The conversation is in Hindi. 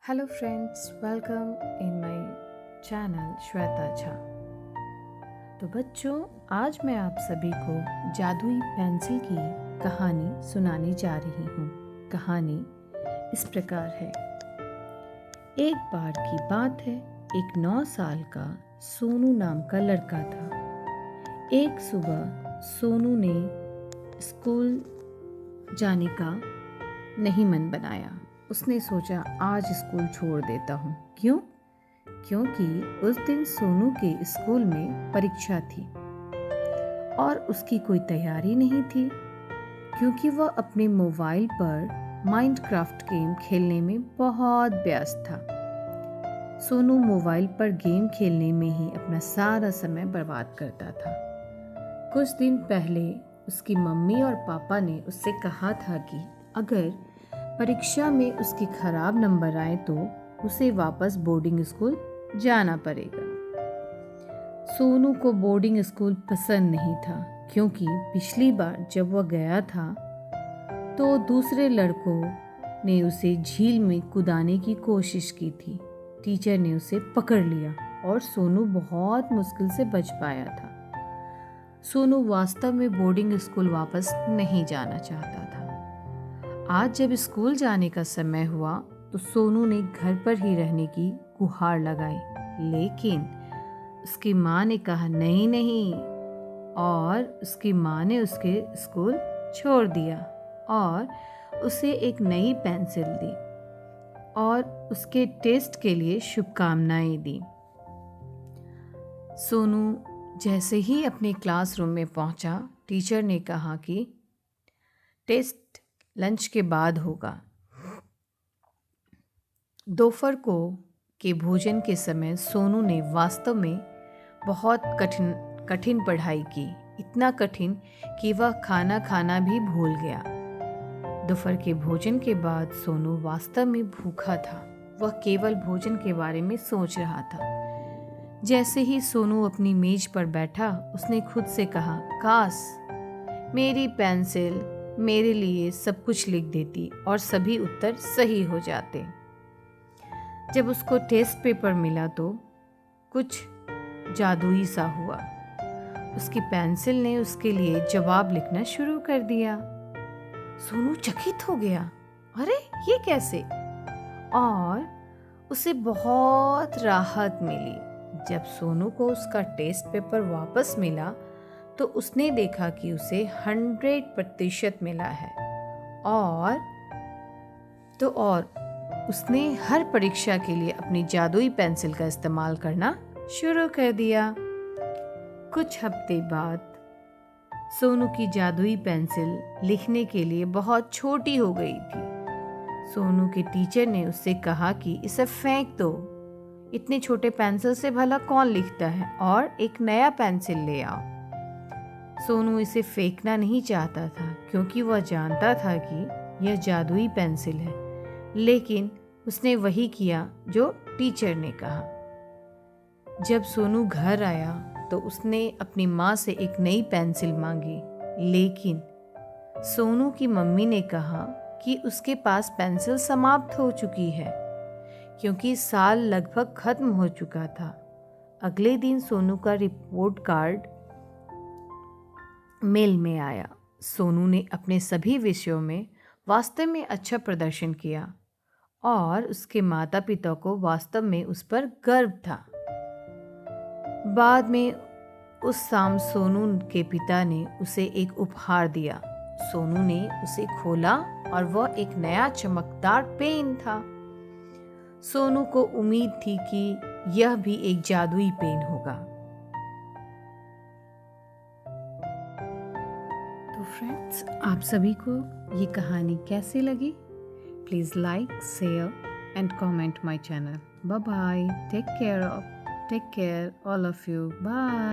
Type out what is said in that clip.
Hello friends, welcome in my channel Shweta Jha. तो बच्चों, आज मैं आप सभी को जादुई पेंसिल की कहानी सुनाने जा रही हूँ। कहानी इस प्रकार है। एक बार की बात है, एक 9 साल का सोनू नाम का लड़का था। एक सुबह सोनू ने स्कूल जाने का नहीं मन बनाया। उसने सोचा आज स्कूल छोड़ देता हूँ। क्यों? क्योंकि उस दिन सोनू के स्कूल में परीक्षा थी और उसकी कोई तैयारी नहीं थी, क्योंकि वह अपने मोबाइल पर माइनक्राफ्ट गेम खेलने में बहुत व्यस्त था। सोनू मोबाइल पर गेम खेलने में ही अपना सारा समय बर्बाद करता था। कुछ दिन पहले उसकी मम्मी और पापा ने उससे कहा था कि अगर परीक्षा में उसके खराब नंबर आए तो उसे वापस बोर्डिंग स्कूल जाना पड़ेगा। सोनू को बोर्डिंग स्कूल पसंद नहीं था, क्योंकि पिछली बार जब वह गया था तो दूसरे लड़कों ने उसे झील में कूदाने की कोशिश की थी। टीचर ने उसे पकड़ लिया और सोनू बहुत मुश्किल से बच पाया था। सोनू वास्तव में बोर्डिंग स्कूल वापस नहीं जाना चाहता था। आज जब स्कूल जाने का समय हुआ तो सोनू ने घर पर ही रहने की गुहार लगाई, लेकिन उसकी माँ ने कहा नहीं नहीं, और उसकी माँ ने उसके स्कूल छोड़ दिया और उसे एक नई पेंसिल दी और उसके टेस्ट के लिए शुभकामनाएं दी। सोनू जैसे ही अपने क्लासरूम में पहुंचा, टीचर ने कहा कि टेस्ट लंच के बाद होगा। दोपहर को के भोजन के समय सोनू ने वास्तव में बहुत कठिन पढ़ाई की, इतना कठिन कि वह खाना खाना भी भूल गया। दोपहर के भोजन के बाद सोनू वास्तव में भूखा था। वह केवल भोजन के बारे में सोच रहा था। जैसे ही सोनू अपनी मेज पर बैठा, उसने खुद से कहा, काश मेरी पेंसिल मेरे लिए सब कुछ लिख देती और सभी उत्तर सही हो जाते। जब उसको टेस्ट पेपर मिला तो कुछ जादुई सा हुआ। उसकी पेंसिल ने उसके लिए जवाब लिखना शुरू कर दिया। सोनू चकित हो गया, अरे ये कैसे? और उसे बहुत राहत मिली। जब सोनू को उसका टेस्ट पेपर वापस मिला तो उसने देखा कि उसे 100% मिला है और उसने हर परीक्षा के लिए अपनी जादुई पेंसिल का इस्तेमाल करना शुरू कर दिया। कुछ हफ्ते बाद सोनू की जादुई पेंसिल लिखने के लिए बहुत छोटी हो गई थी। सोनू के टीचर ने उससे कहा कि इसे फेंक दो, इतने छोटे पेंसिल से भला कौन लिखता है, और एक नया पेंसिल ले आओ। सोनू इसे फेंकना नहीं चाहता था, क्योंकि वह जानता था कि यह जादुई पेंसिल है, लेकिन उसने वही किया जो टीचर ने कहा। जब सोनू घर आया तो उसने अपनी माँ से एक नई पेंसिल मांगी, लेकिन सोनू की मम्मी ने कहा कि उसके पास पेंसिल समाप्त हो चुकी है, क्योंकि साल लगभग खत्म हो चुका था। अगले दिन सोनू का रिपोर्ट कार्ड मेल में आया। सोनू ने अपने सभी विषयों में वास्तव में अच्छा प्रदर्शन किया और उसके माता पिता को वास्तव में उस पर गर्व था। बाद में उस शाम सोनू के पिता ने उसे एक उपहार दिया। सोनू ने उसे खोला और वह एक नया चमकदार पेन था। सोनू को उम्मीद थी कि यह भी एक जादुई पेन होगा। तो फ्रेंड्स, आप सभी को ये कहानी कैसी लगी? Please like, share and comment my channel. Bye bye, take care all of you. Bye.